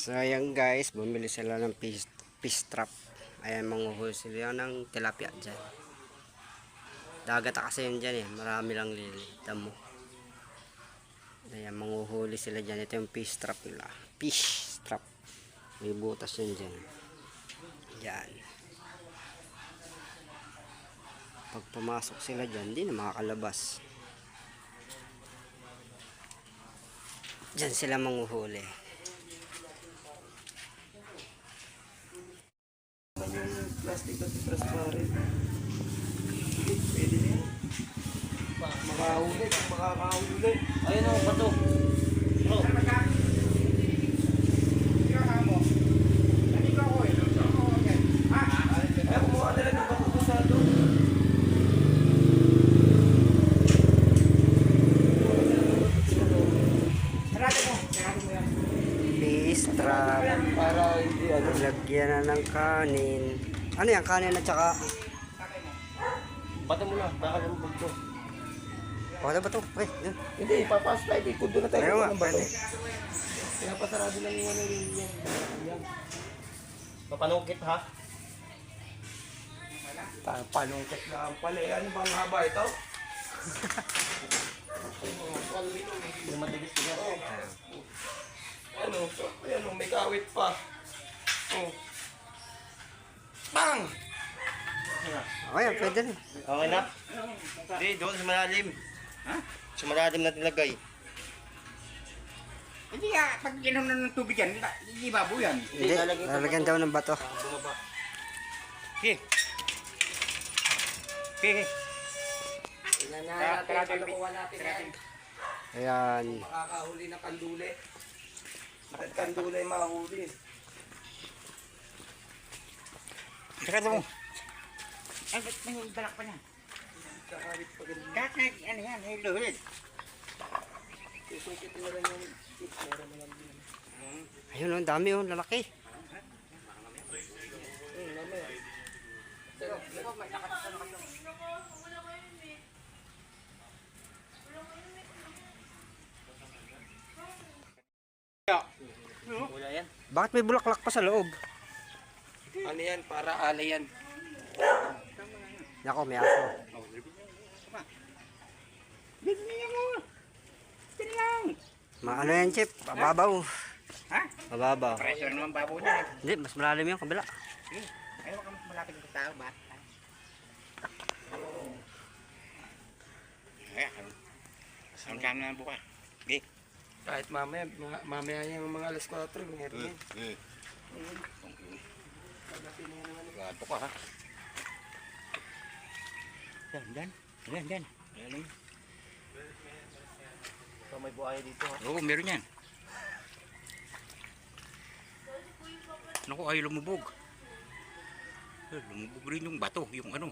So ayan guys, bumili sila ng fish trap. Ayan, manguhuli sila ng tilapia dyan. Dagat kasi yun dyan eh, marami lang lili. Tamo. Ayan, manguhuli sila dyan. Ito yung fish trap nila. Fish trap. May butas yun dyan. Yan. Pag pumasok sila dyan, hindi na makakalabas. Dyan sila manguhuli. Plastic at transparent. Pwede na yan. Makahuli, kung makakahuli. Ayun o, bato. Oh. Ay, kumuha na lang ng bato ko sa doon. Fish trap. Para hindi ano. Lagyan na ng kanin. Ano yan? Kanin at saka... Bato mo na, baka lumubog to. Pakita ba ito? Yun. Hindi, papasok tayo. Ikot doon na tayo. Ayaw nga, ng bato. pwede. Pinapasarado lang yung ano yan. Papanungkit ha? Panungkit lang pala. Ano bang haba ito? Yung matigas niya. Ano? Ayan, may kawit pa. Oh. Bang! Okay, pwede na. Okay na? Hindi, doon sa malalim. Ha? Sa malalim na nilagay. Hindi nga, pag inom na ng tubig yan, hindi babo yan. Hindi, lalagyan daw ng bato. Okay. Okay. Ayan. Makakahuli na kanduli. Bakit kanduli mahuli? Saka mo. Ay, ba't may balak pa niya? Kakawit pa ganun. Kakag, ano yan, ay luhid. Susungkit na lang yung tips. Meron na lang din. Ayun, ang dami oh, lalaki. Mamaya. Pero, wala yan. Bakit may bulaklak pa sa loob? Ano yan? Para alay yan. Nako, may aso. Bigyan mo. Sino lang? Ano yan, Chip? Mababaw. Ha? Mababaw. Pressure naman babo niya. Hindi, mas malalim yung kabila. Sige, ayaw ka mas malapit sa tao ba? Saan ka na buka? Sige. Kahit mamaya yung mga alas 4, meron yan. Gato ka ha? Yan. So, may buhaya dito ha. Oo, meron yan. Naku, ay lumubog. Lumubog rin yung bato, yung ano.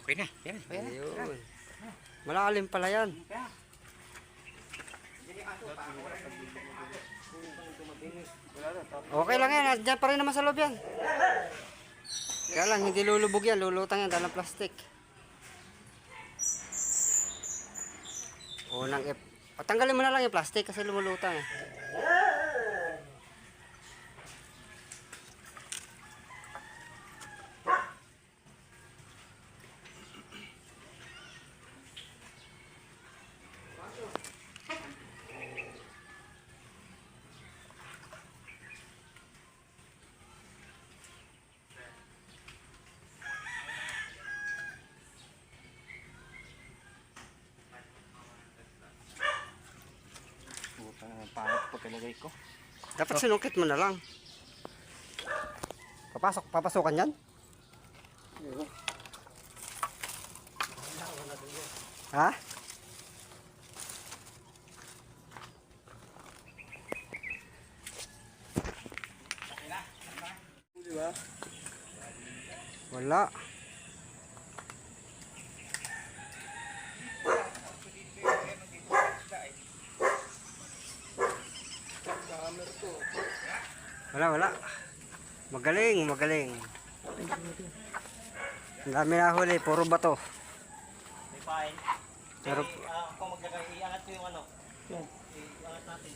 Okay na, yan. Ayun. Malalim pala yan. Okay lang yan, dyan pa rin naman sa loob yan. Kaya lang, hindi lulubog yan, lulutang yan dahil ng plastic. Unang patanggalin mo na lang yung plastic kasi lumulutang eh. Pangit pagkalagay ko. Dapat sinungkit mo na lang. Papasokan yan? Ha? Diba? Wala. Wala. Magaling. Ang dami na huli, puro bato. May pain. Pero, Ako maglagay, iangat ko yung ano. Yan. Iangat natin.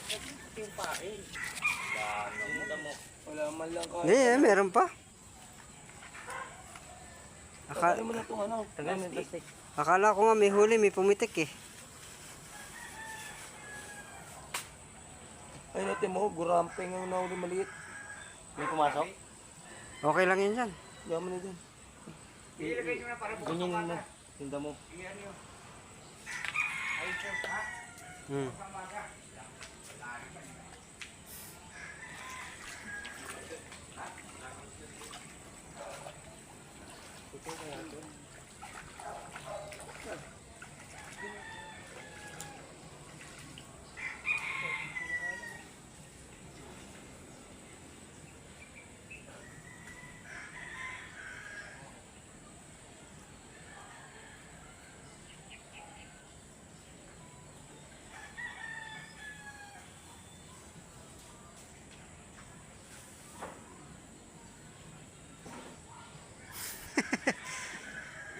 Ito yung pain. Yung damo. Wala man lang kahit. hindi eh, meron pa. Tagalin mo na itong ano. Plastic. Akala ko nga may huli, may pumitik eh. Ay natin mo, gurampeng ang nahuli maliit. May pumasok? Okay lang yun dyan. Yaman na din. Ganyan mo. Yung damo. Hmm.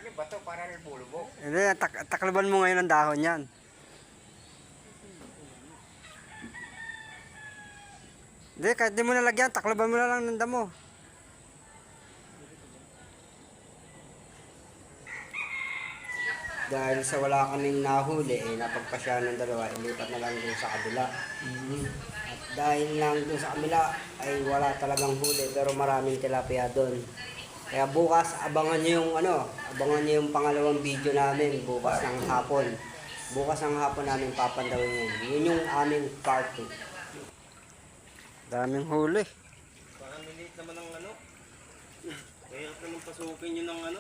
Hindi ba ito? Para nalbulbo. Hindi, taklaban mo ngayon ang dahon yan. Hindi, kahit di mo nalagyan, taklaban mo na lang ng damo. Dahil sa wala kaming nahuli, eh, napagpasya ng dalawa, ilipat na lang doon sa kabila. At dahil lang doon sa kabila, ay wala talagang huli, pero maraming tilapia doon. Kaya bukas, abangan nyo yung abangan nyo yung pangalawang video namin, bukas ng hapon. Bukas ng hapon namin papandawin yun. Yun yung aming part 2. Daming huli. Parang niliit naman ang ano. Kaya naman pasukin yun ng ano.